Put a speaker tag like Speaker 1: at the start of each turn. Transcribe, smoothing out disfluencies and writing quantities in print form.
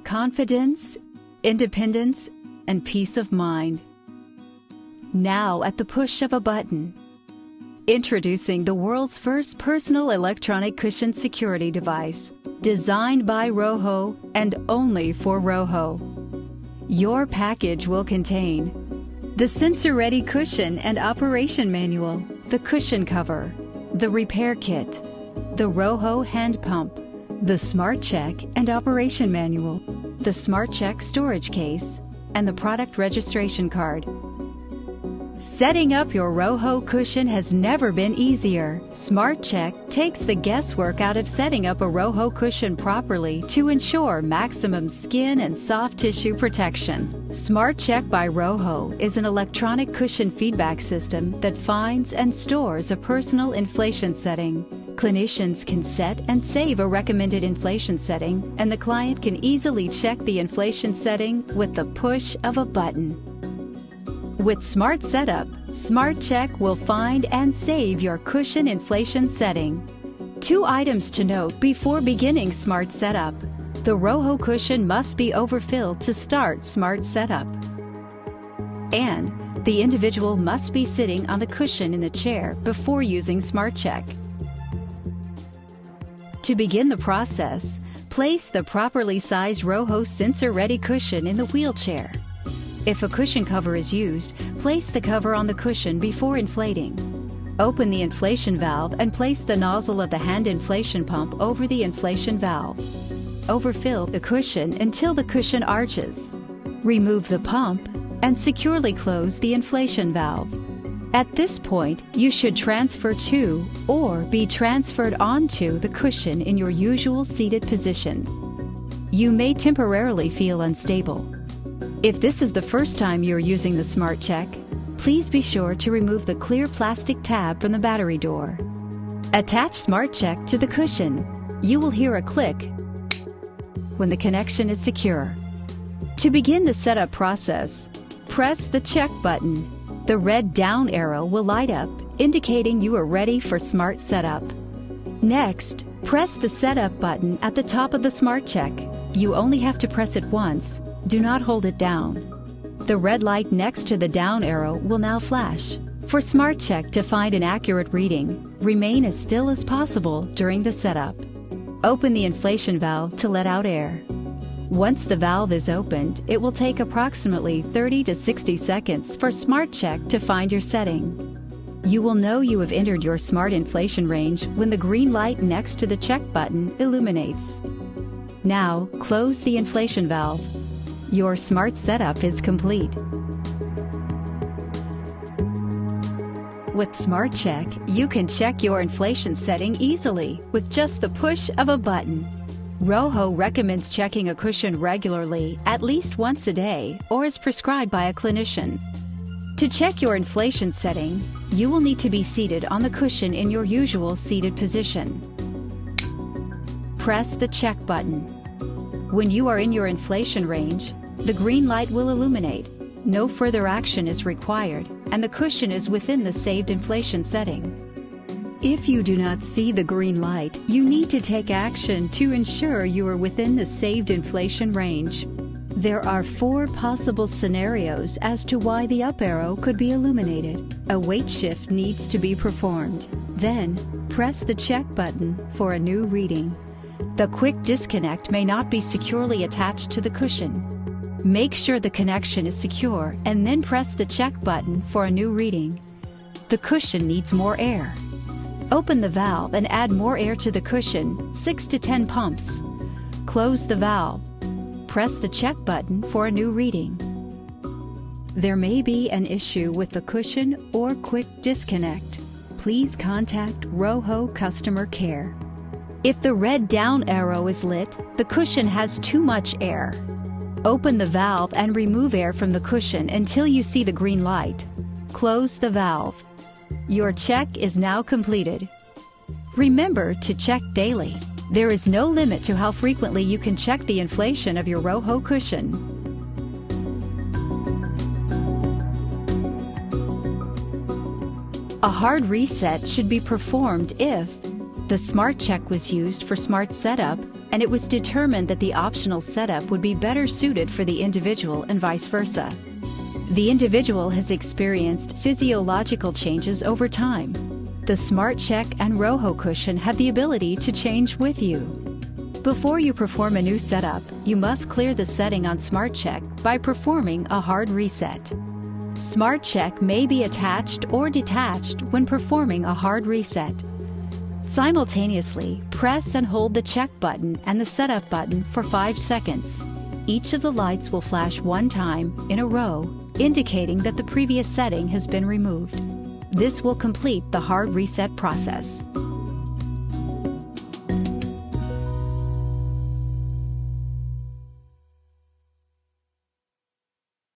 Speaker 1: confidence, independence, and peace of mind. Now at the push of a button. Introducing the world's first personal electronic cushion security device, designed by Roho and only for Roho. Your package will contain the sensor-ready cushion and operation manual, the cushion cover, the repair kit, the Roho hand pump, the Smart Check and operation manual, the Smart Check storage case, and the product registration card. Setting up your Roho cushion has never been easier. Smart Check takes the guesswork out of setting up a Roho cushion properly to ensure maximum skin and soft tissue protection. Smart Check by Roho is an electronic cushion feedback system that finds and stores a personal inflation setting. Clinicians can set and save a recommended inflation setting, and the client can easily check the inflation setting with the push of a button. With Smart Setup, Smart Check will find and save your cushion inflation setting. 2 items to note before beginning Smart Setup. The Roho cushion must be overfilled to start Smart Setup. And the individual must be sitting on the cushion in the chair before using Smart Check. To begin the process, place the properly sized Roho sensor-ready cushion in the wheelchair. If a cushion cover is used, place the cover on the cushion before inflating. Open the inflation valve and place the nozzle of the hand inflation pump over the inflation valve. Overfill the cushion until the cushion arches. Remove the pump and securely close the inflation valve. At this point, you should transfer to or be transferred onto the cushion in your usual seated position. You may temporarily feel unstable. If this is the first time you're using the Smart Check, please be sure to remove the clear plastic tab from the battery door. Attach Smart Check to the cushion. You will hear a click when the connection is secure. To begin the setup process, press the check button. The red down arrow will light up, indicating you are ready for Smart Setup. Next, press the Setup button at the top of the Smart Check. You only have to press it once. Do not hold it down. The red light next to the down arrow will now flash. For Smart Check to find an accurate reading, remain as still as possible during the setup. Open the inflation valve to let out air. Once the valve is opened, it will take approximately 30 to 60 seconds for Smart Check to find your setting. You will know you have entered your smart inflation range when the green light next to the check button illuminates. Now, close the inflation valve. Your Smart Setup is complete. With Smart Check, you can check your inflation setting easily with just the push of a button. Roho recommends checking a cushion regularly, at least once a day, or as prescribed by a clinician. To check your inflation setting, you will need to be seated on the cushion in your usual seated position. Press the check button. When you are in your inflation range, the green light will illuminate. No further action is required, and the cushion is within the saved inflation setting. If you do not see the green light, you need to take action to ensure you are within the saved inflation range. There are 4 possible scenarios as to why the up arrow could be illuminated. A weight shift needs to be performed. Then, press the check button for a new reading. The quick disconnect may not be securely attached to the cushion. Make sure the connection is secure and then press the check button for a new reading. The cushion needs more air. Open the valve and add more air to the cushion, 6 to 10 pumps. Close the valve. Press the check button for a new reading. There may be an issue with the cushion or quick disconnect. Please contact Roho Customer Care. If the red down arrow is lit, the cushion has too much air. Open the valve and remove air from the cushion until you see the green light. Close the valve. Your check is now completed. Remember to check daily. There is no limit to how frequently you can check the inflation of your Roho cushion. A hard reset should be performed if the Smart Check was used for Smart Setup and it was determined that the optional setup would be better suited for the individual and vice versa. The individual has experienced physiological changes over time. The Smart Check and Roho cushion have the ability to change with you. Before you perform a new setup, you must clear the setting on Smart Check by performing a hard reset. Smart Check may be attached or detached when performing a hard reset. Simultaneously, press and hold the check button and the setup button for 5 seconds. Each of the lights will flash one time in a row, indicating that the previous setting has been removed. This will complete the hard reset process.